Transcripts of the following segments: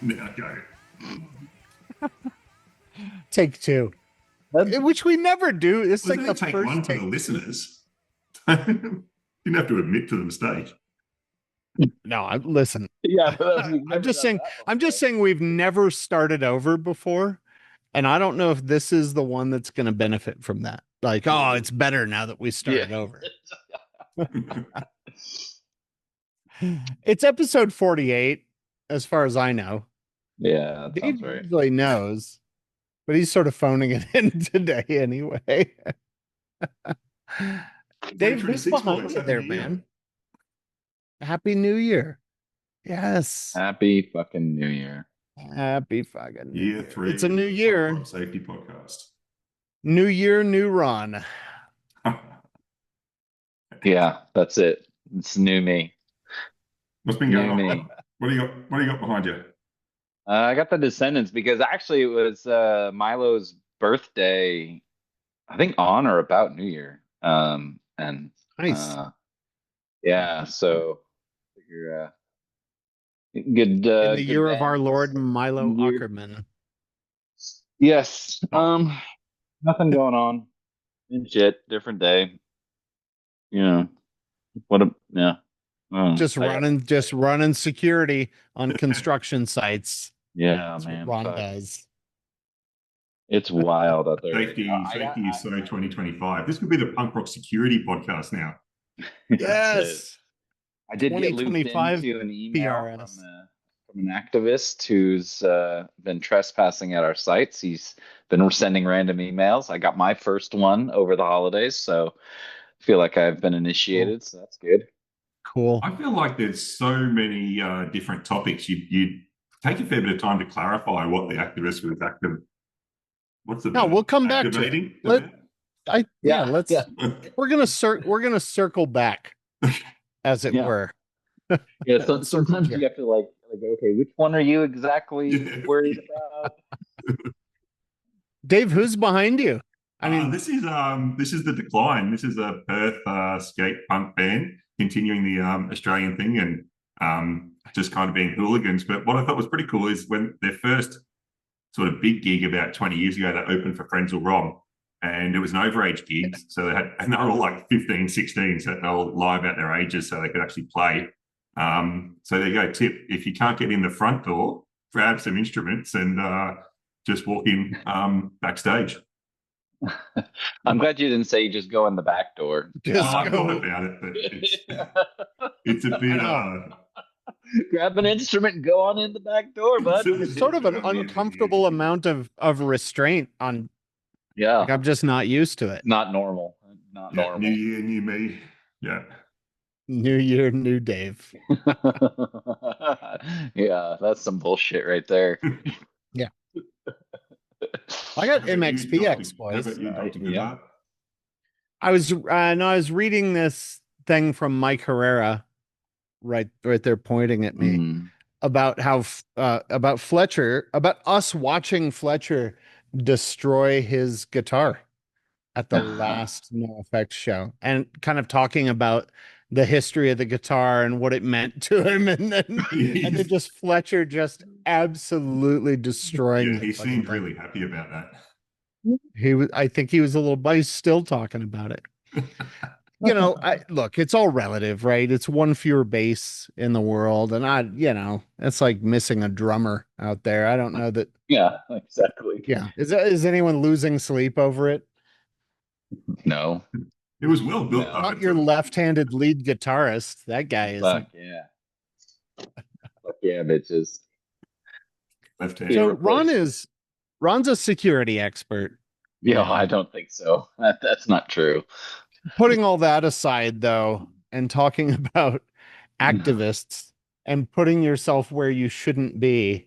Now go. Take two. Which we never do. It's Well, like the the take first one for the listeners. Didn't have to admit to the mistake. No, listen. Yeah, I'm just saying we've never started over before, and I don't know if this is the one that's going to benefit from that. Like, oh, it's better now that we started over. It's episode 48, as far as I know. Yeah, that Dave sounds right. usually knows, but he's sort of phoning it in today anyway. Dave, who's behind you there, man? Happy New Year. Yes. Happy fucking New Year. Happy fucking New Year 3. It's a new year. Safety podcast. New year, new Ron. Yeah, that's it. It's new me. What's been going on? What do you got behind you? I got the Descendants because actually it was Milo's birthday, I think on or about New Year. And nice. Yeah, so you're good. In the year of our Lord Milo Ackerman. Yes. Nothing going on. Shit, different day. Yeah. Just running security on construction sites. Yeah, that's man. what Ron does. It's wild out there. Safety is so 2025. This could be the punk rock security podcast now. Yes. I did get looped into an email from an activist who's been trespassing at our sites. He's been sending random emails. I got my first one over the holidays, so I feel like I've been initiated, so that's good. Cool. I feel like there's so many different topics. You take a fair bit of time to clarify what the activist was active. What's the? No, we'll come back to it. Let's. We're gonna circle back, as it were. Yeah. So sometimes you have to like, okay, which one are you exactly worried about? Dave, who's behind you? I mean, this is the Decline. This is a Perth skate punk band continuing the Australian thing and just kind of being hooligans. But what I thought was pretty cool is when their first sort of big gig about 20 years ago, they opened for Friends Will Wrong, and it was an overage gig. So they were all like 15, 16, so they were all lie about their ages so they could actually play. So there you go. Tip: if you can't get in the front door, grab some instruments and just walk in backstage. I'm glad you didn't say you just go in the back door. I thought about it, but it's a bit. Grab an instrument and go on in the back door, bud. It's sort of an uncomfortable amount of restraint on. Yeah, like I'm just not used to it. Not normal. Not normal. New year, new me. Yeah. New year, new Dave. Yeah, that's some bullshit right there. Yeah. I got MXPX, boys. I was reading this thing from Mike Herrera, right there, pointing at me about how about Fletcher, about us watching Fletcher destroy his guitar at the last NOFX show, and kind of talking about the history of the guitar and what it meant to him, and then just Fletcher just absolutely destroying. Yeah, he seemed really happy about that. I think he was a little, but he's still talking about it. Look, it's all relative, right? It's one fewer bass in the world, and it's like missing a drummer out there. I don't know that. Yeah, exactly. Yeah, is anyone losing sleep over it? No. It was well built. No. Not your left-handed lead guitarist. That guy is. Fuck yeah. Fuck yeah, bitches. Left-handed. So Ron's a security expert. Yeah, I don't think so. That's not true. Putting all that aside, though, and talking about activists and putting yourself where you shouldn't be,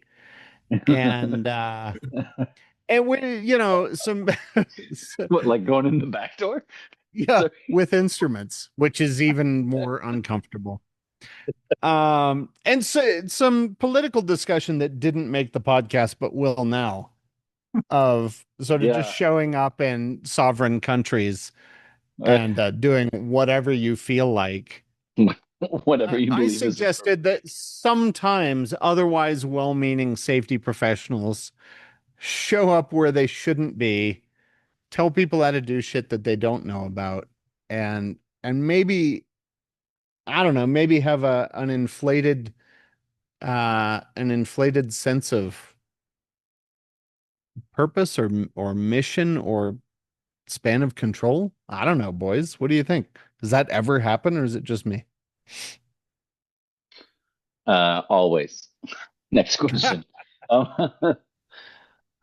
and when some what, like going in the back door? Yeah, with instruments, which is even more uncomfortable. And so some political discussion that didn't make the podcast but will now. of sort of just showing up in sovereign countries and doing whatever you feel like. Whatever you I believe is suggested that sometimes otherwise well-meaning safety professionals show up where they shouldn't be, tell people how to do shit that they don't know about, and maybe, I don't know, maybe have an inflated sense of purpose or mission or span of control. I don't know, boys. What do you think? Does that ever happen, or is it just me? Always. Next question. Um,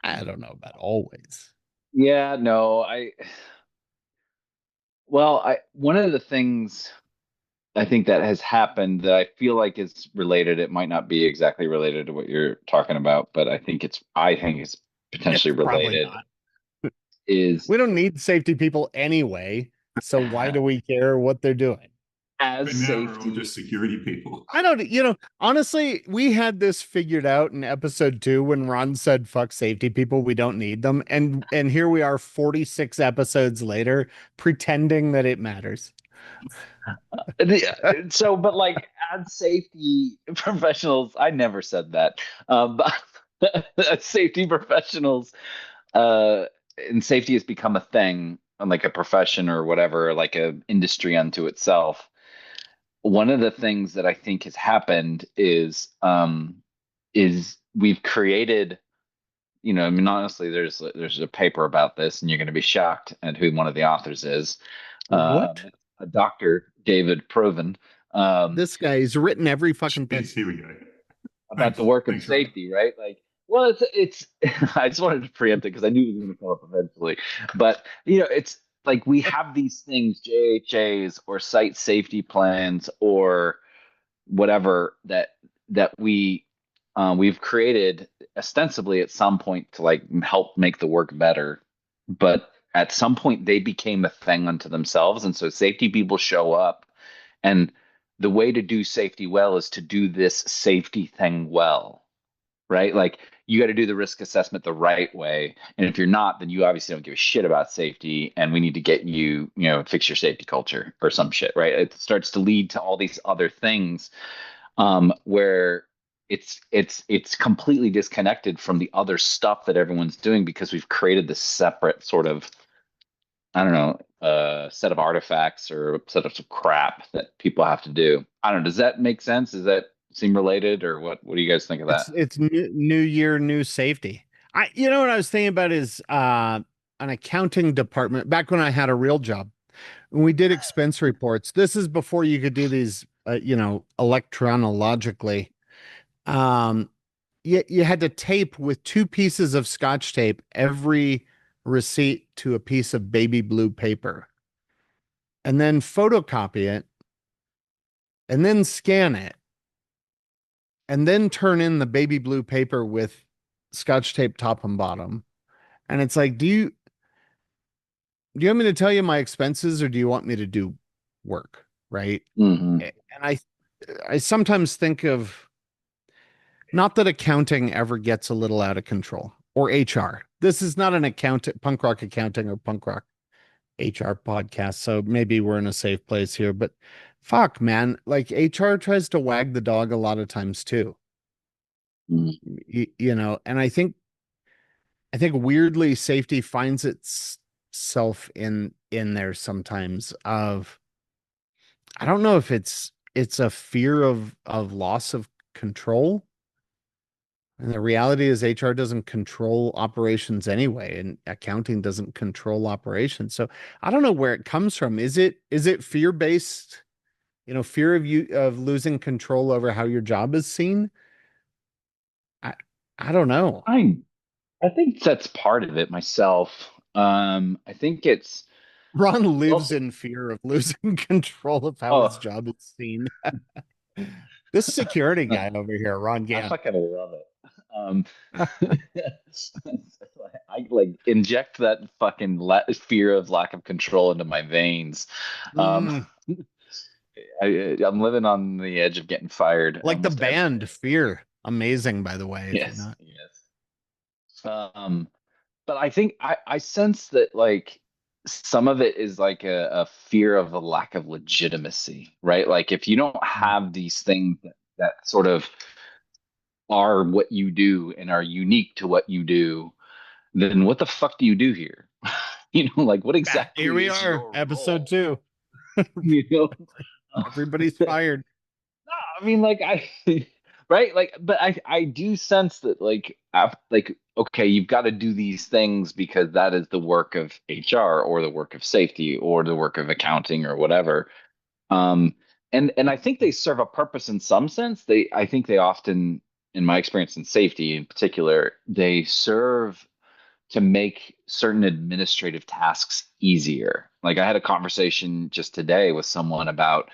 I don't know about always. yeah, no, one of the things I think that has happened that I feel like is related, it might not be exactly related to what you're talking about, but I think it's potentially It's probably related not. is We don't need safety people anyway, so why do we care what they're doing? as But now we're all safety. just security people. I don't, honestly, we had this figured out in episode 2 when Ron said, fuck safety people, we don't need them. And here we are 46 episodes later, pretending that it matters. So, but like as safety professionals, I never said that. But as safety professionals, uh, and safety has become a thing, like a profession or whatever, like a industry unto itself. One of the things that I think has happened is we've created, I mean, honestly, there's a paper about this, and you're going to be shocked at who one of the authors is. What? A Dr. David Proven. This guy's written every fucking thing. Here we go. About the work of safety, right? Like, well, it's I just wanted to preempt it because I knew it was going to come up eventually. But it's like we have these things, JHAs or site safety plans or whatever that we've created ostensibly at some point to like help make the work better, but at some point they became a thing unto themselves, and so safety people show up, and the way to do safety well is to do this safety thing well, right? Like you got to do the risk assessment the right way. And if you're not, then you obviously don't give a shit about safety. And we need to get you, fix your safety culture or some shit, right? It starts to lead to all these other things where it's completely disconnected from the other stuff that everyone's doing because we've created this separate sort of, I don't know, set of artifacts or a set of crap that people have to do. I don't know. Does that make sense? Does that seem related, or what do you guys think of that? It's new year, new safety. What I was thinking about is an accounting department back when I had a real job. When we did expense reports, this is before you could do these, electronologically. You had to tape with 2 pieces of scotch tape every receipt to a piece of baby blue paper, and then photocopy it, and then scan it, and then turn in the baby blue paper with scotch tape top and bottom. And it's like, do you want me to tell you my expenses, or do you want me to do work? Right. Mm-hmm. And I sometimes think of, not that accounting ever gets a little out of control, or HR. This is not an punk rock accounting or punk rock HR podcast. So maybe we're in a safe place here, but fuck, man, like HR tries to wag the dog a lot of times too. And I think weirdly safety finds itself in there sometimes of, I don't know if it's a fear of loss of control. And the reality is HR doesn't control operations anyway, and accounting doesn't control operations. So I don't know where it comes from. Is it fear-based, fear of losing control over how your job is seen? I I don't know. I think that's part of it myself. I think it's Ron lives also, in fear of losing control of how his oh, job is seen. This security guy over here, Ron I Gann. fucking love it. Um, I like inject that fucking fear of lack of control into my veins. Um, I'm living on the edge of getting fired Like the almost every band day. Fear. Amazing, by the way, if you're Yes, not. yes. Um, but I think I sense that like some of it is like a fear of a lack of legitimacy, right? Like if you don't have these things that sort of are what you do and are unique to what you do, then what the fuck do you do here? Like what exactly Here we is are, your episode role? 2. You know? Everybody's fired. No, I mean, like right, like, but I do sense that, like, okay, you've got to do these things because that is the work of HR or the work of safety or the work of accounting or whatever. Um, and I think they serve a purpose in some sense. I think they often, in my experience in safety in particular, they serve to make certain administrative tasks easier. Like I had a conversation just today with someone about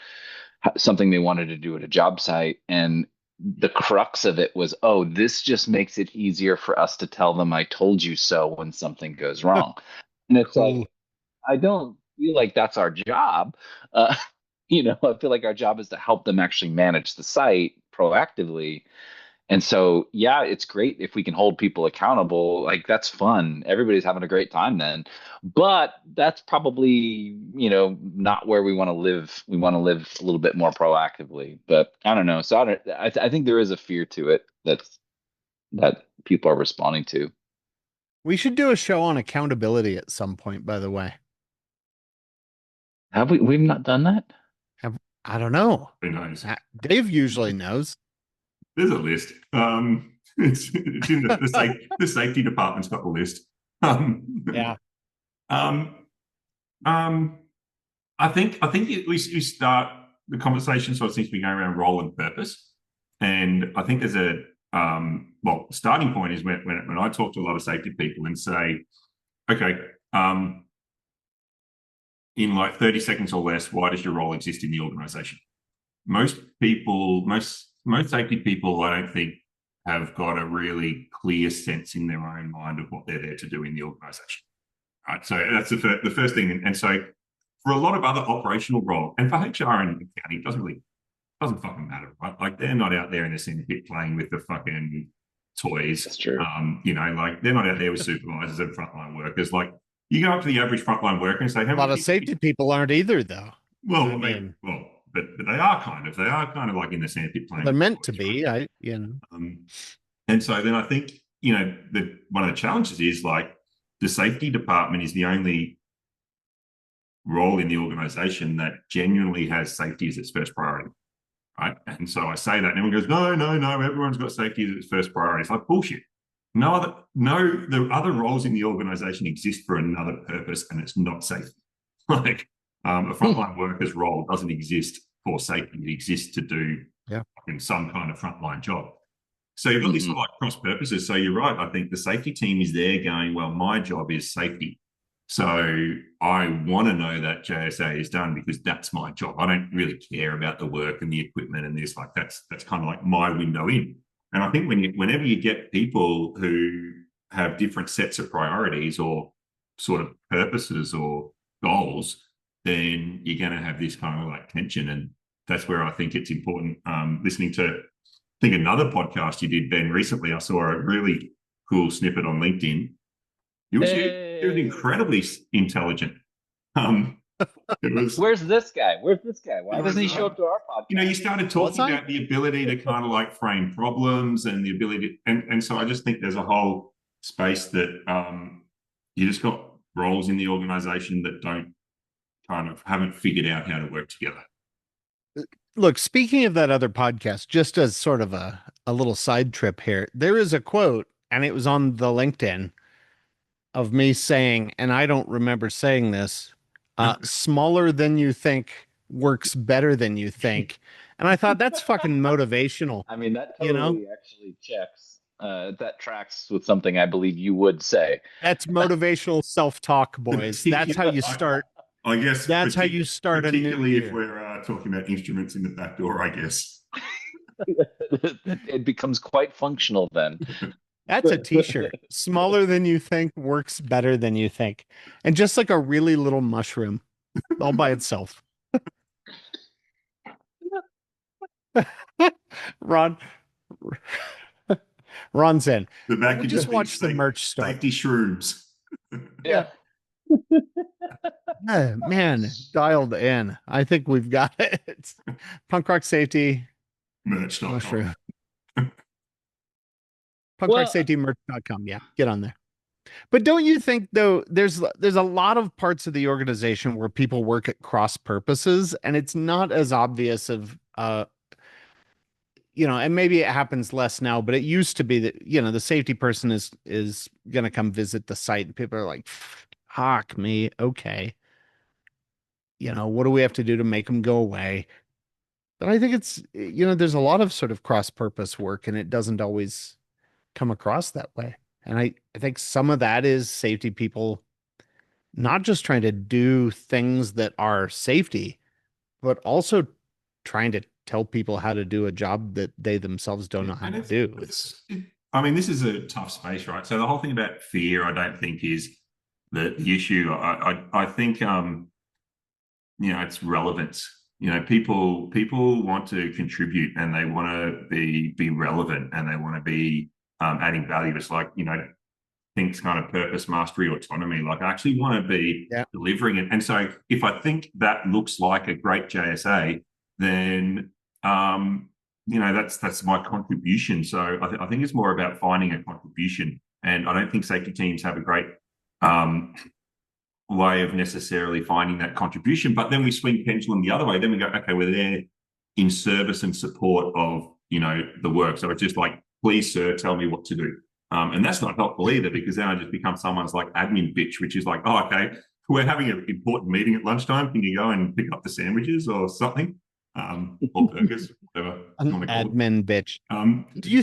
something they wanted to do at a job site, and the crux of it was, oh, this just makes it easier for us to tell them I told you so when something goes wrong. And it's Cool. like, I don't feel like that's our job. uh, I feel like our job is to help them actually manage the site proactively. And so, yeah, it's great if we can hold people accountable. Like that's fun. Everybody's having a great time then. But that's probably, not where we want to live. We want to live a little bit more proactively. But I don't know. So I think there is a fear to it that people are responding to. We should do a show on accountability at some point, by the way. Have we? We've not done that. I don't know. Who knows? Dave usually knows. There's a list. It's in the safety department's got the list. Yeah. I think we start the conversation sort of seems to be going around role and purpose, and I think there's a starting point is when I talk to a lot of safety people and say, okay, in like 30 seconds or less, why does your role exist in the organization? Most safety people, I don't think, have got a really clear sense in their own mind of what they're there to do in the organization. Right. So that's the first thing. And so for a lot of other operational roles, and for HR and accounting, it doesn't fucking matter, right? Like they're not out there in the center pit playing with the fucking toys. That's true. Like they're not out there with supervisors and frontline workers. Like you go up to the average frontline worker and say, a lot of safety people aren't either, though. Well, but they are kind of like in the center pit playing. They're meant to be, and so then I think one of the challenges is like the safety department is the only role in the organization that genuinely has safety as its first priority, right? And so I say that, and everyone goes, no, everyone's got safety as its first priority. It's like bullshit. The other roles in the organization exist for another purpose, and it's not safety. Like a frontline worker's role doesn't exist for safety; it exists to do in some kind of frontline job. So you've got these like cross purposes. So you're right. I think the safety team is there going, well, my job is safety. So I want to know that JSA is done because that's my job. I don't really care about the work and the equipment and this. Like that's kind of like my window in. And I think whenever you get people who have different sets of priorities or sort of purposes or goals, then you're going to have this kind of like tension. And that's where I think it's important. Listening to, I think another podcast you did, Ben, recently, I saw a really cool snippet on LinkedIn. He was incredibly intelligent. Where's this guy? Why doesn't he show up to our podcast? You started talking about the ability to kind of like frame problems and the ability to, and so I just think there's a whole space that you just got roles in the organization that haven't figured out how to work together. Look, speaking of that other podcast, just as sort of a little side trip here, there is a quote, and it was on the LinkedIn of me saying, and I don't remember saying this, smaller than you think works better than you think. And I thought that's fucking motivational. I mean, that totally actually checks. That tracks with something I believe you would say. That's motivational self-talk, boys. That's how you start. I guess that's how you start a new year. Particularly if we're talking about instruments in the back door, I guess. It becomes quite functional then. That's a t-shirt. Smaller than you think works better than you think. And just like a really little mushroom all by itself. Ron's in. The back just watch the merch store. Safety shrooms. Yeah. Man, dialed in. I think we've got it. Punk rock safety Merch.com. mushroom. Punkrocksafetymerch.com. Yeah, get on there. But don't you think though there's a lot of parts of the organization where people work at cross purposes and it's not as obvious of and maybe it happens less now, but it used to be that, the safety person is going to come visit the site and people are like, "Fuck me, okay. What do we have to do to make them go away?" But I think it's, there's a lot of sort of cross purpose work and it doesn't always come across that way. And I think some of that is safety people not just trying to do things that are safety, but also trying to tell people how to do a job that they themselves don't know how to do. I mean, this is a tough space, right? So the whole thing about fear, I don't think is the issue. I think it's relevance. People want to contribute and they want to be relevant and they want to be adding value. It's like, thinks kind of purpose, mastery, autonomy. Like I actually want to be delivering it. And so if I think that looks like a great JSA, then that's my contribution. So I think it's more about finding a contribution. And I don't think safety teams have a great way of necessarily finding that contribution. But then we swing pendulum the other way. Then we go, okay, we're there in service and support of the work. So it's just like, please, sir, tell me what to do. And that's not helpful either, because then I just become someone's like admin bitch, which is like, oh, okay, we're having an important meeting at lunchtime. Can you go and pick up the sandwiches or something? Or burgers, whatever. An admin bitch. Do you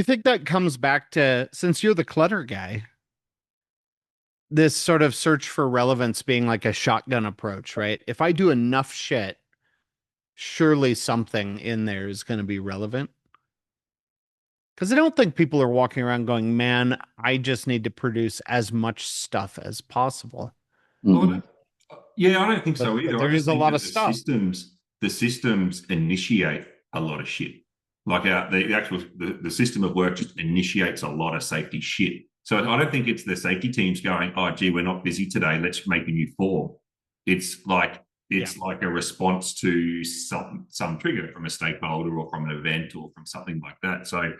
think that comes back to, since you're the clutter guy, this sort of search for relevance being like a shotgun approach, right? If I do enough shit, surely something in there is going to be relevant. Because I don't think people are walking around going, man, I just need to produce as much stuff as possible. Well, I don't think so either. There is a lot of stuff. The systems initiate a lot of shit. Like the system of work just initiates a lot of safety shit. So I don't think it's the safety teams going, oh, gee, we're not busy today. Let's make a new form. It's like a response to some trigger from a stakeholder or from an event or from something like that. So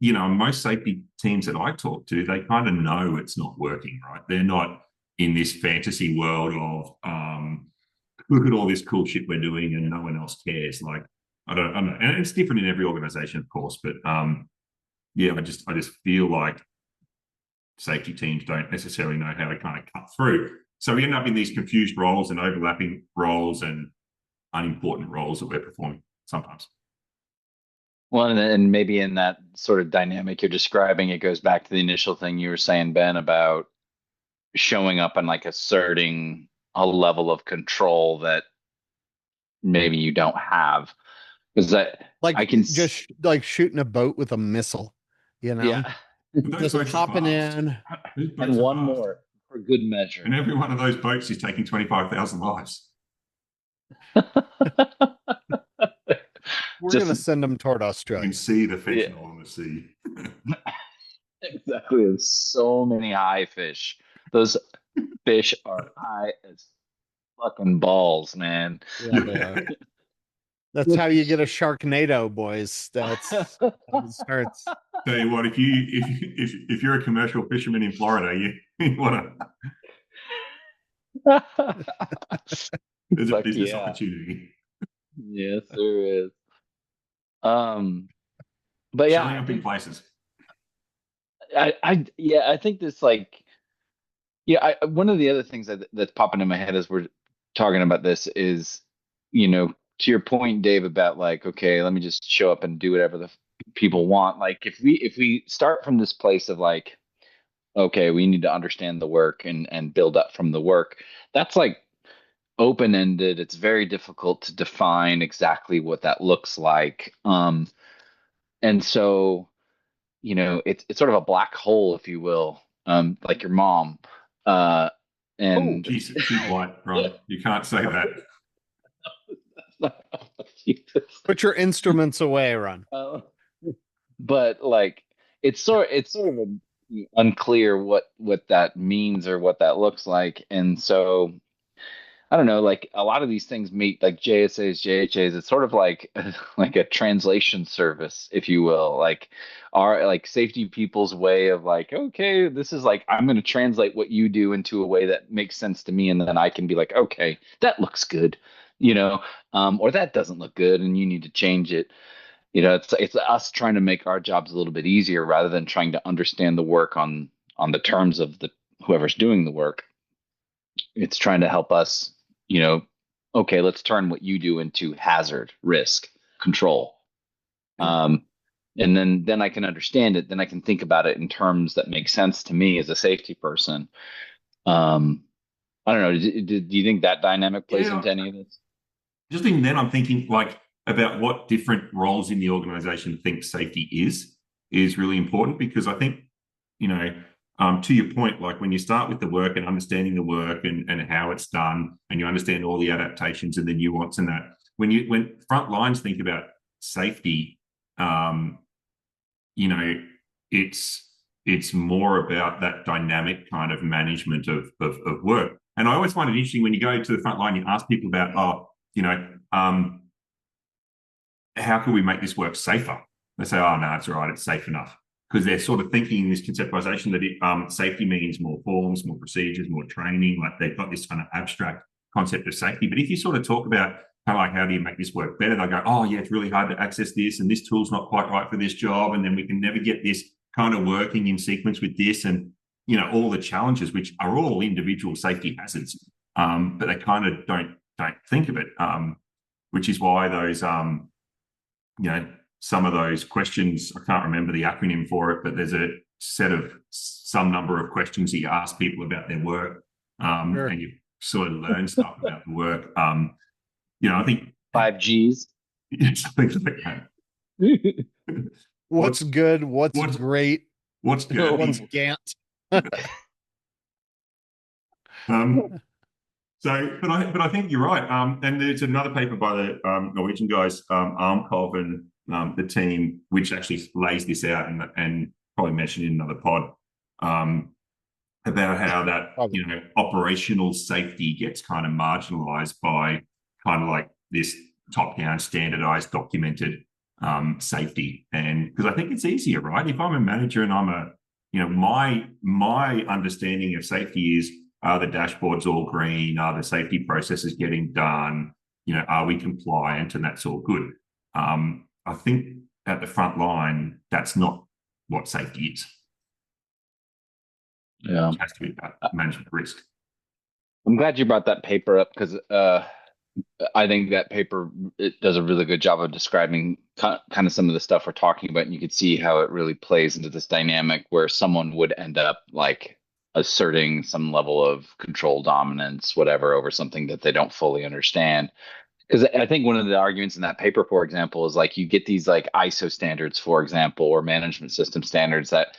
most safety teams that I talk to, they kind of know it's not working, right? They're not in this fantasy world of look at all this cool shit we're doing and no one else cares. Like I don't know, and it's different in every organization, of course, but I just feel like safety teams don't necessarily know how to kind of cut through. So we end up in these confused roles and overlapping roles and unimportant roles that we're performing sometimes. Well, and maybe in that sort of dynamic you're describing, it goes back to the initial thing you were saying, Ben, about showing up and like asserting a level of control that maybe you don't have. Because I can just like shooting a boat with a missile, Yeah. Just popping in. And one more for good measure. And every one of those boats is taking 25,000 lives. We're going to send them toward Australia. You can see the fentanyl on the sea. Exactly. There's so many high fish. Those fish are high as fucking balls, man. Yeah, they are. That's how you get a Sharknado, boys. That's how it starts. Tell you what, if you're a commercial fisherman in Florida, you want to. There's a business opportunity. Yes, there is. But showing up in places. I think this one of the other things that's popping in my head as we're talking about this is, to your point, Dave, about like, okay, let me just show up and do whatever the people want. Like if we start from this place of like, okay, we need to understand the work and build up from the work. That's like open-ended. It's very difficult to define exactly what that looks like. And so, it's sort of a black hole, if you will, like your mom. And Jesus, too white, Ron. You can't say that. Put your instruments away, Ron. But like, it's sort of unclear what that means or what that looks like. And so I don't know, like a lot of these things meet like JSAs, JHAs. It's sort of like like a translation service, if you will, like our like safety people's way of like, okay, this is like I'm going to translate what you do into a way that makes sense to me, and then I can be like, okay, that looks good, you know, or that doesn't look good, and you need to change it. It's us trying to make our jobs a little bit easier rather than trying to understand the work on the terms of the whoever's doing the work. It's trying to help us, okay, let's turn what you do into hazard, risk, control. Um, and then I can understand it. Then I can think about it in terms that make sense to me as a safety person. Um, I don't know. Do you think that dynamic plays Yeah, into any of this? just even then, I'm thinking like about what different roles in the organization think safety is really important because I think, you know, to your point, like when you start with the work and understanding the work and how it's done, and you understand all the adaptations and the nuance and that, when front lines think about safety, um, you know, it's more about that dynamic kind of management of work. And I always find it interesting when you go to the front line, you ask people about, how can we make this work safer? They say, oh, no, it's all right, it's safe enough. Because they're sort of thinking in this conceptualization that safety means more forms, more procedures, more training. Like they've got this kind of abstract concept of safety. But if you sort of talk about kind of like how do you make this work better, they'll go, oh, yeah, it's really hard to access this, and this tool's not quite right for this job, and then we can never get this kind of working in sequence with this, and all the challenges, which are all individual safety hazards, but they kind of don't think of it, which is why those some of those questions, I can't remember the acronym for it, but there's a set of some number of questions that you ask people about their work, Sure. and you sort of learn stuff about the work. I think 5 Gs. something like that. What's good? What's great? What's good? What's Gantt? But I think you're right. And there's another paper by the Norwegian guys, Armkov and the team, which actually lays this out and probably mentioned in another pod, about how that operational safety gets kind of marginalized by kind of like this top-down, standardized, documented safety. And because I think it's easier, right? If I'm a manager and my understanding of safety is, are the dashboards all green? Are the safety processes getting done? Are we compliant? And that's all good. I think at the front line, that's not what safety is. Yeah, it has to be about management of risk. I'm glad you brought that paper up because I think that paper it does a really good job of describing kind of some of the stuff we're talking about, and you could see how it really plays into this dynamic where someone would end up like asserting some level of control dominance, whatever, over something that they don't fully understand. Because I think one of the arguments in that paper, for example, is like you get these like ISO standards, for example, or management system standards that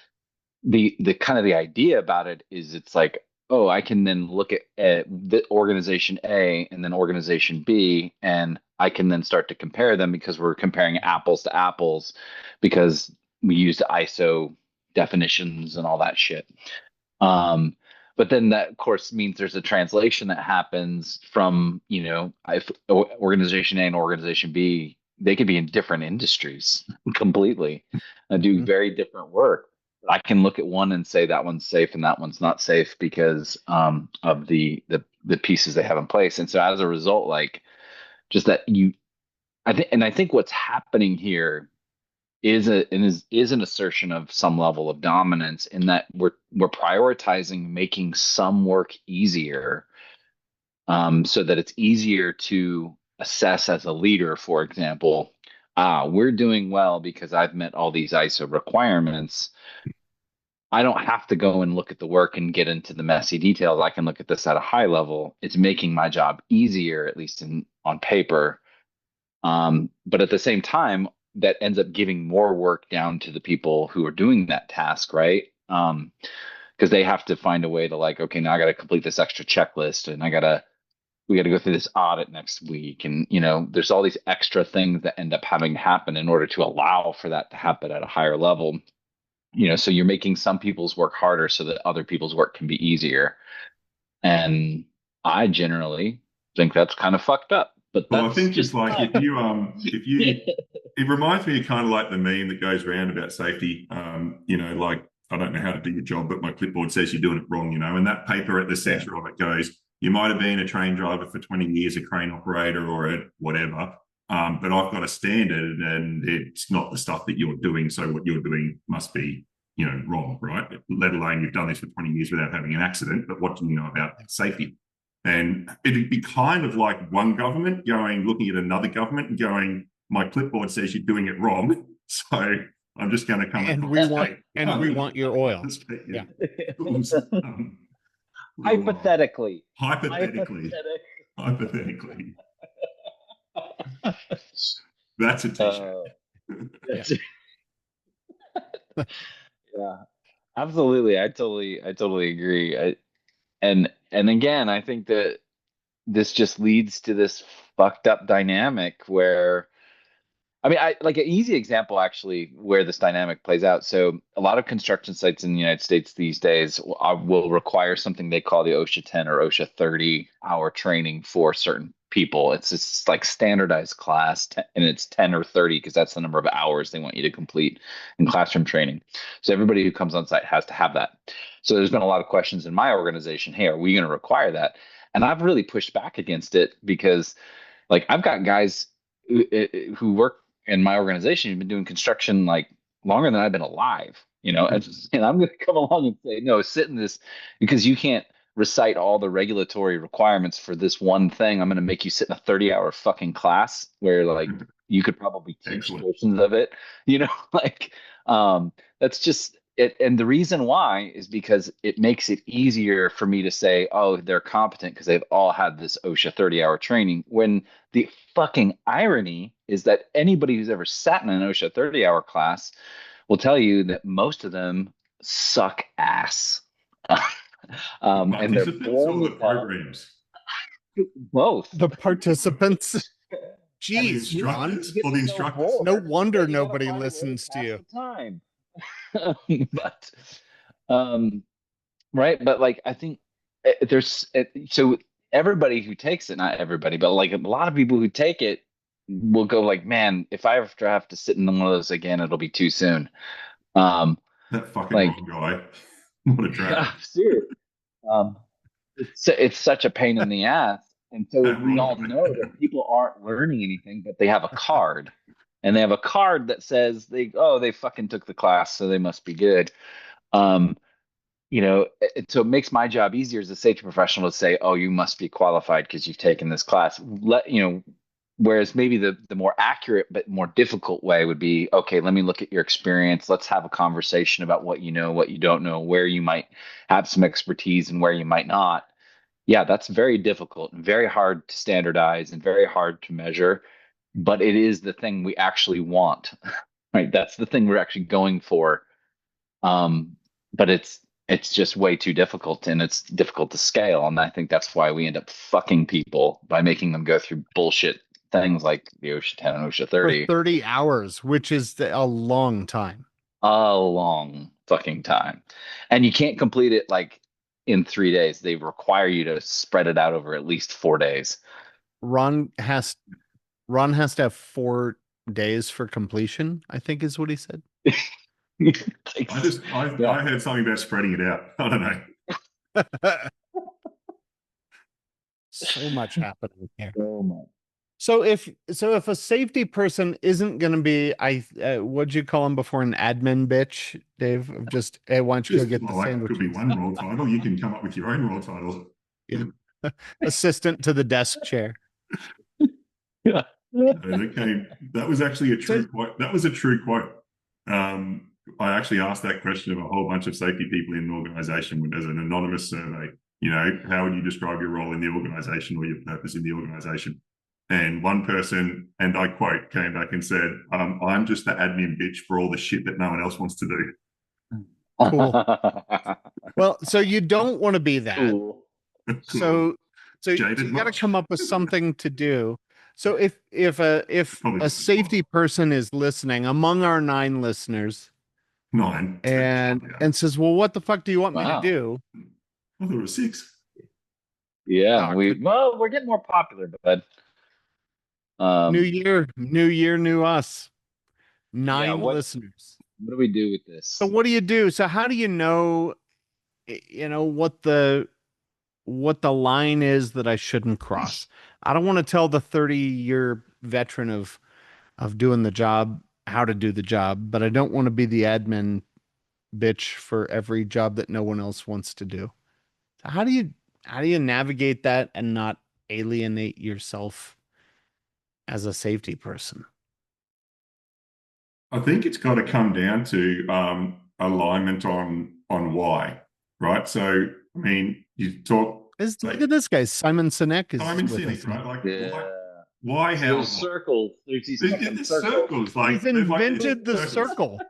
the kind of the idea about it is it's like, oh, I can then look at the organization A and then organization B, and I can then start to compare them because we're comparing apples to apples because we used ISO definitions and all that shit. But then that, of course, means there's a translation that happens from, if organization A and organization B, they could be in different industries completely and do very different work. I can look at one and say that one's safe and that one's not safe because of the pieces they have in place. And so as a result, like just that I think what's happening here is an assertion of some level of dominance in that we're prioritizing making some work easier, so that it's easier to assess as a leader. For example, we're doing well because I've met all these ISO requirements. I don't have to go and look at the work and get into the messy details. I can look at this at a high level. It's making my job easier, at least on paper. But at the same time, that ends up giving more work down to the people who are doing that task, right? Because they have to find a way to like, okay, now I got to complete this extra checklist, and we got to go through this audit next week, and there's all these extra things that end up having to happen in order to allow for that to happen at a higher level. so you're making some people's work harder so that other people's work can be easier. And I generally think that's kind of fucked up. But Well, I that's think it's just like it reminds me of kind of like the meme that goes around about safety. Like I don't know how to do your job, but my clipboard says you're doing it wrong, and that paper at the center of it goes, you might have been a train driver for 20 years, a crane operator or a whatever. But I've got a standard and it's not the stuff that you're doing. So what you're doing must be, wrong, right? Let alone you've done this for 20 years without having an accident. But what do you know about safety? And it'd be kind of like one government looking at another government and going, my clipboard says you're doing it wrong. So I'm just going to come and we want your oil. Yeah. Hypothetically. Hypothetically. That's a t-shirt. Yeah, absolutely. I totally agree. And again, I think that this just leads to this fucked up dynamic where, I mean, I like an easy example actually where this dynamic plays out. So a lot of construction sites in the United States these days will require something they call the OSHA 10 or OSHA 30 hour training for certain people. It's just like standardized class, and it's 10 or 30 because that's the number of hours they want you to complete in classroom training. So everybody who comes on site has to have that. So there's been a lot of questions in my organization. Hey, are we going to require that? And I've really pushed back against it because, like, I've got guys who work in my organization who've been doing construction like longer than I've been alive, and I'm going to come along and say, no, sit in this because you can't recite all the regulatory requirements for this one thing. I'm going to make you sit in a 30-hour fucking class where like you could probably teach portions of it, like that's just it. And the reason why is because it makes it easier for me to say, oh, they're competent because they've all had this OSHA 30-hour training, when the fucking irony is that anybody who's ever sat in an OSHA 30-hour class will tell you that most of them suck ass. And they're boring the programs. Both. The participants. Jeez, the instructors. No wonder nobody listens to you. Time. But right, but like I think there's so everybody who takes it, not everybody, but like a lot of people who take it will go like, man, if I ever have to sit in one of those again, it'll be too soon. That fucking wrong guy. What a drag. Seriously. It's such a pain in the ass. And so we all know that people aren't learning anything, but they have a card. And they have a card that says they fucking took the class, so they must be good. So it makes my job easier as a safety professional to say, oh, you must be qualified because you've taken this class. Whereas maybe the more accurate but more difficult way would be, okay, let me look at your experience. Let's have a conversation about what you know, what you don't know, where you might have some expertise and where you might not. Yeah, that's very difficult and very hard to standardize and very hard to measure, but it is the thing we actually want, right? That's the thing we're actually going for. But it's just way too difficult, and it's difficult to scale. And I think that's why we end up fucking people by making them go through bullshit things like the OSHA 10 and OSHA 30. For 30 hours, which is a long time. A long fucking time. And you can't complete it like in 3 days. They require you to spread it out over at least 4 days. Ron has to have 4 days for completion, I think is what he said. I heard something about spreading it out. I don't know. So much happening here. So much. So if a safety person isn't going to be, what'd you call him before, an admin bitch, Dave? Just, hey, why don't you go get the sandwich? Could be one role title. You can come up with your own role title. Yeah. Assistant to the desk chair. Yeah. That was actually a true quote. That was a true quote. I actually asked that question of a whole bunch of safety people in an organization as an anonymous survey. How would you describe your role in the organization or your purpose in the organization? And one person, and I quote, came back and said, I'm just the admin bitch for all the shit that no one else wants to do. Cool. Well, so you don't want to be that. Cool. So you got to come up with something to do. So if a safety person is listening, among our 9 listeners, 9. and says, "Well, what the fuck do you want me to Wow. do?" I thought it was 6. Yeah, Oh, we're getting more popular, but new year, new us. yeah, 9 listeners. what do we do with So this? what do you do? So how do you know, what the line is that I shouldn't cross? I don't want to tell the 30-year veteran of doing the job how to do the job, but I don't want to be the admin bitch for every job that no one else wants to do. So how do you navigate that and not alienate yourself as a safety person? I think it's got to come down to alignment on why, right? So, I mean, you talk Look like at this guy. Simon Sinek is Simon with Sinek, us now. right? Like, Yeah. why, So how, there's what? circles, 30-second There's circles. circles, He's like there's invented the circles. circle.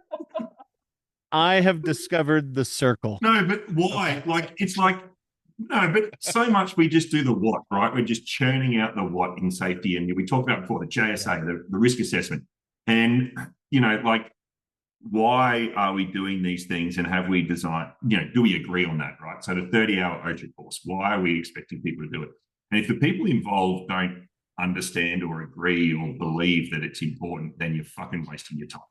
I have discovered the circle. No, but why? Okay. Like, it's like, no, but so much we just do the what, right? We're just churning out the what in safety. And we talked about before the JSA, the risk assessment. And, like, why are we doing these things and have we designed, do we agree on that, right? So the 30-hour OSHA course, why are we expecting people to do it? And if the people involved don't understand or agree or believe that it's important, then you're fucking wasting your time.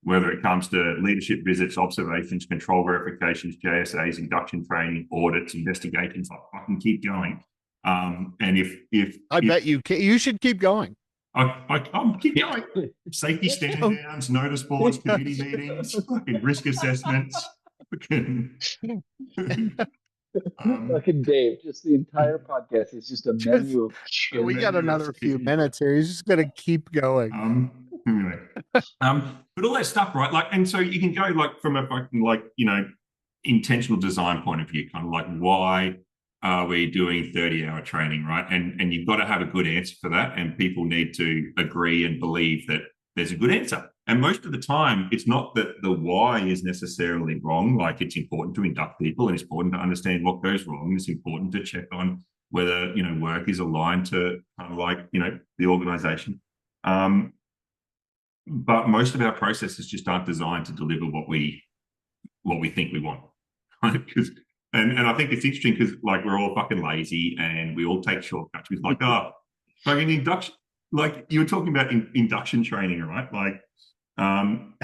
Whether it comes to leadership visits, observations, control verifications, JSAs, induction training, audits, investigations, like fucking keep going. And if I bet you should keep going. I'm keep going. Safety stand downs, notice boards, committee meetings, fucking risk assessments. Fucking, Fucking Dave, just the entire podcast is just a Just, menu of we got children. another few minutes here. He's just gonna keep going. Anyway. But all that stuff, right? Like, and so you can go like from a fucking like, intentional design point of view, kind of like why are we doing 30-hour training, right? And you've got to have a good answer for that. And people need to agree and believe that there's a good answer. And most of the time, it's not that the why is necessarily wrong. Like it's important to induct people and it's important to understand what goes wrong. It's important to check on whether, work is aligned to kind of like, the organization. But most of our processes just aren't designed to deliver what we think we want. Because and I think it's interesting because like we're all fucking lazy and we all take shortcuts. We're like, like an induction, like you were talking about induction training, right? Like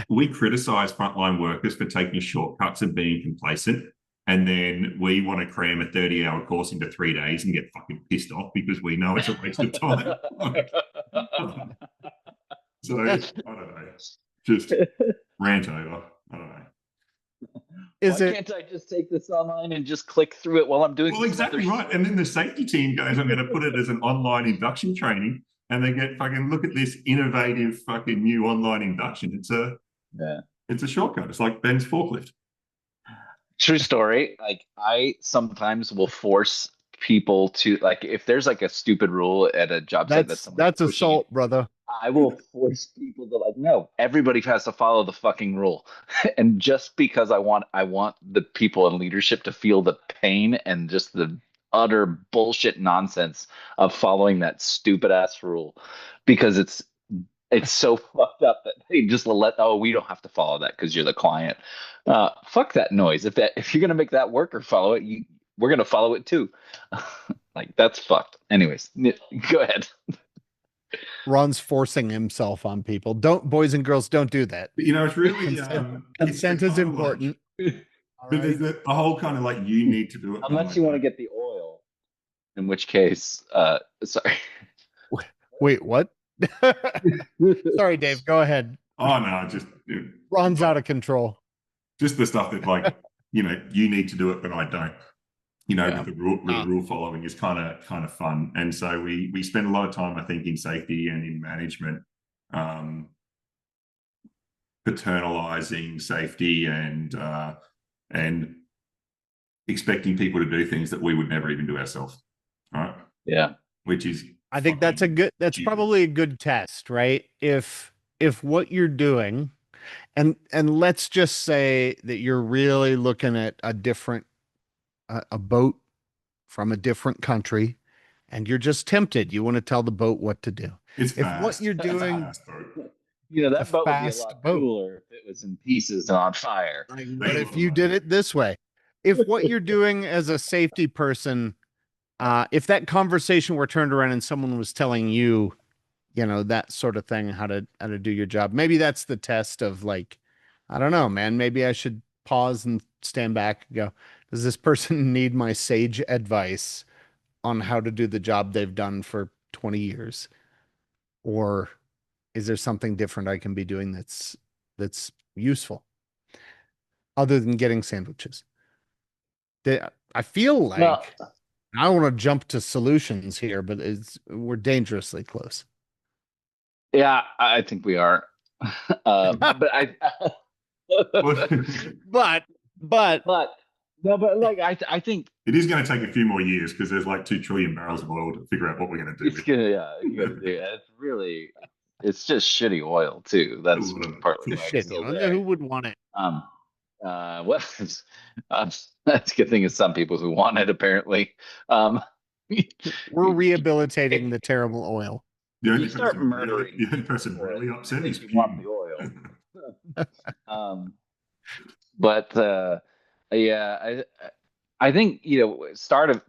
we criticize frontline workers for taking shortcuts and being complacent. And then we want to cram a 30-hour course into 3 days and get fucking pissed off because we know it's a waste of time. So I don't know. Just rant over. I don't know. Why can't I just take this online and just click through it while I'm doing Well, exactly right. And then the safety team goes, I'm going to put it as an online induction training. And they get fucking look at this innovative fucking new online induction. It's a shortcut. It's like Ben's forklift. True story. Like I sometimes will force people to like if there's like a stupid rule at a job site that's assault, brother. I will force people to like, no, everybody has to follow the fucking rule. And just because I want the people in leadership to feel the pain and just the utter bullshit nonsense of following that stupid ass rule because it's so fucked up that they just we don't have to follow that because you're the client. Fuck that noise. If you're gonna make that worker follow it, we're gonna follow it too. Like that's fucked. Anyways, go ahead. Ron's forcing himself on people. Boys and girls, don't do that. But, it's really consent is important. But there's the whole kind of like you need to do it unless you want to get the oil, in which case, sorry. Wait, what? Sorry, Dave. Go ahead. Oh no, just Ron's out of control. Just the stuff that like you need to do it, but I don't. With the rule following is kind of fun, and so we spend a lot of time, I think, in safety and in management, paternalizing safety and expecting people to do things that we would never even do ourselves. Right? Yeah. Which is, I think that's probably a good test, right? If what you're doing, and let's just say that you're really looking at a different a boat from a different country and you're just tempted. You want to tell the boat what to do. It's if fast. what you're doing, that boat would be a lot cooler if it was in pieces and on fire. Like, what if you did it this way? If what you're doing as a safety person, if that conversation were turned around and someone was telling you, that sort of thing, how to do your job, maybe that's the test of like, I don't know, man, maybe I should pause and stand back and go, does this person need my sage advice on how to do the job they've done for 20 years? Or is there something different I can be doing that's useful other than getting sandwiches? I feel like Well, I don't want to jump to solutions here, but we're dangerously close. yeah, I think we are. But no, but like I think it is going to take a few more years because there's like 2 trillion barrels of oil to figure out what we're going to do. It's just shitty oil too. That's partly why it's still there. Who would want it? Well, that's a good thing is some people who want it apparently. We're rehabilitating the terrible oil. The only person really upset is you want the oil. But yeah, I think start of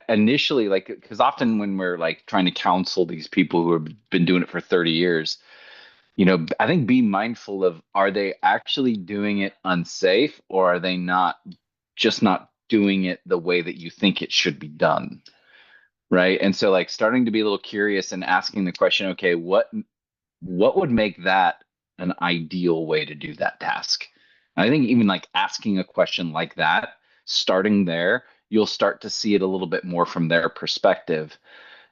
initially, like, because often when we're like trying to counsel these people who have been doing it for 30 years, I think be mindful of, are they actually doing it unsafe, or are they not doing it the way that you think it should be done? Right. And so like starting to be a little curious and asking the question, okay, what would make that an ideal way to do that task? And I think even like asking a question like that, starting there, you'll start to see it a little bit more from their perspective.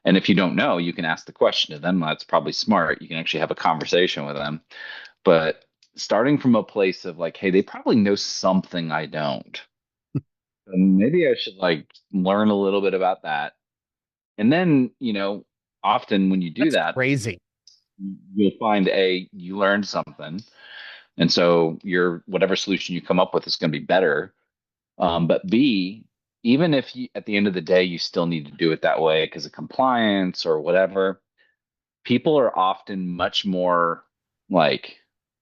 And if you don't know, you can ask the question to them. That's probably smart. You can actually have a conversation with them. But starting from a place of like, hey, they probably know something I don't. And maybe I should like learn a little bit about that. And then, often when you do that, crazy, you'll find you learned something. And so whatever solution you come up with is going to be better. But B, even if at the end of the day, you still need to do it that way because of compliance or whatever, people are often much more like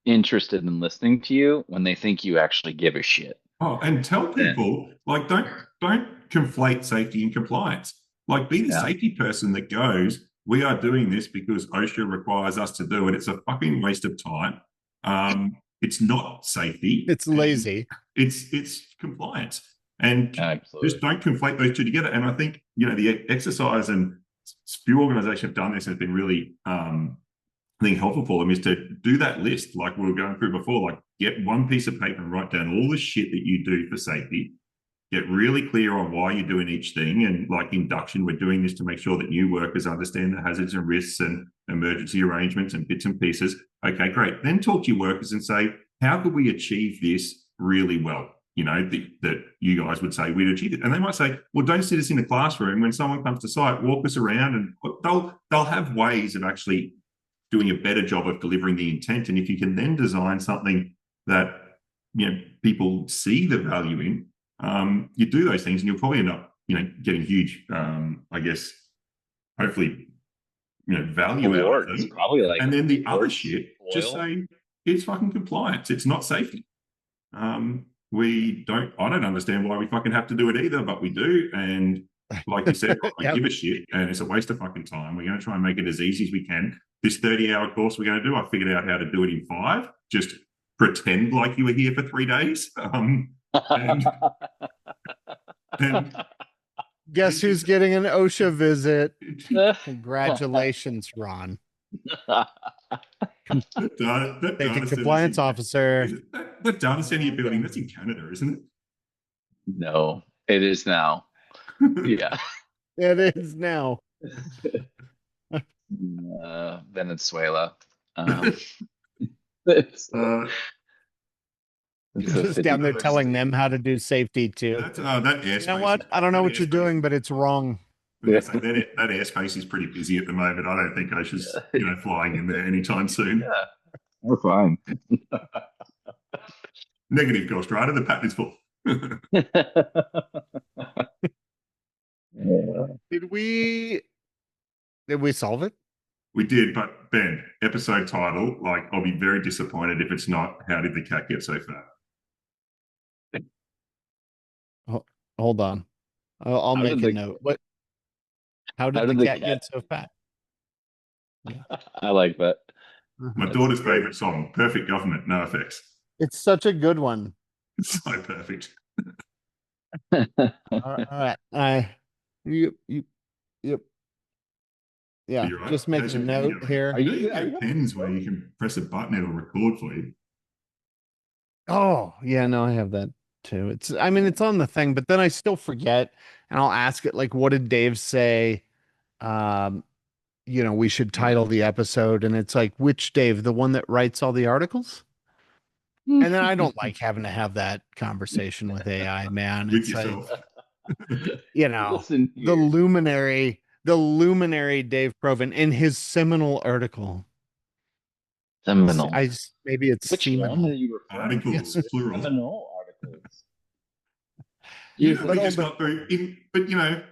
interested in listening to you when they think you actually give a shit. Oh, and tell people like, don't conflate safety and compliance. Like, be the safety person that goes, we are doing this because OSHA requires us to do it. It's a fucking waste of time. It's not safety. It's lazy. It's compliance. And Absolutely. Just don't conflate those two together. And I think, the exercise, and few organizations have done this and it's been really, I think, helpful for them, is to do that list like we were going through before. Like, get one piece of paper and write down all the shit that you do for safety. Get really clear on why you're doing each thing. And like induction, we're doing this to make sure that new workers understand the hazards and risks and emergency arrangements and bits and pieces. Okay, great. Then talk to your workers and say, how could we achieve this really well? That you guys would say we'd achieve it. And they might say, well, don't sit us in the classroom. When someone comes to site, walk us around, and they'll have ways of actually doing a better job of delivering the intent. And if you can then design something that people see the value in, you do those things, and you'll probably end up getting huge, I guess, hopefully, value out of them. Probably like, and then the other shit, just say it's fucking compliance. It's not safety. I don't understand why we fucking have to do it either, but we do. And like you said, I give a shit, and it's a waste of fucking time. We're going to try and make it as easy as we can. This 30-hour course we're going to do, I figured out how to do it in 5. Just pretend like you were here for 3 days. And guess who's getting an OSHA visit? Congratulations, Ron. That compliance officer. That data center you're building, that's in Canada, isn't it? No, it is now. Yeah. It is now. Venezuela. Just down there telling them how to do safety too. That airspace. You know what? I don't know what you're doing, but it's wrong. That airspace is pretty busy at the moment. I don't think OSHA's flying in there anytime soon. Yeah, we're fine. Negative, Ghost Rider. The pattern is full. Did we solve it? We did, but Ben, episode title, like, I'll be very disappointed if it's not How Did the Cat Get So Fat? Hold on. I'll make a note. How did the cat get so fat? Yeah. I like that. My daughter's favorite song, Perfect Government, NOFX. It's such a good one. It's so perfect. All right. Yep. Yeah, right. just making a note here. Are you pens where you can press a button, it'll record for you? Oh, yeah, no, I have that too. It's on the thing, but then I still forget, and I'll ask it like, what did Dave say? We should title the episode, and it's like, which Dave, the one that writes all the articles? And then I don't like having to have that conversation with AI, man. With it's yourself. Like, the luminary Dave Provin in his seminal article. Seminal. Maybe it's which seminal. one are you referring to? Articles, plural. Seminal articles. But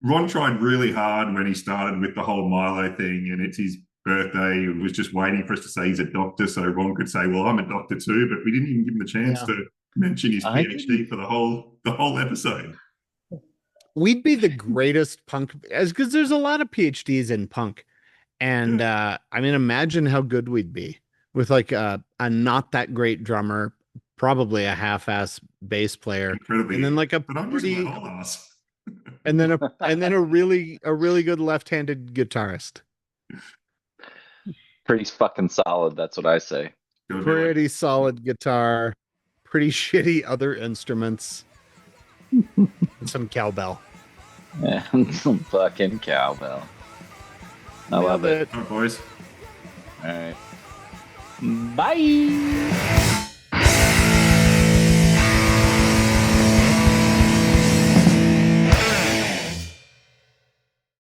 Ron tried really hard when he started with the whole Milo thing, and it's his birthday. He was just waiting for us to say he's a doctor, so Ron could say, "Well, I'm a doctor too." But we didn't even give him the chance to mention his PhD for the whole episode. We'd be the greatest punk, because there's a lot of PhDs in punk, and imagine how good we'd be with like a not that great drummer, probably a half-ass bass player, incredibly, and then like a but I'm using my whole ass. and then a really good left-handed guitarist. Pretty fucking solid, that's what I say. Pretty solid guitar, pretty shitty other instruments, and some cowbell. And some fucking cowbell. I love it. All right, boys. All right. Bye.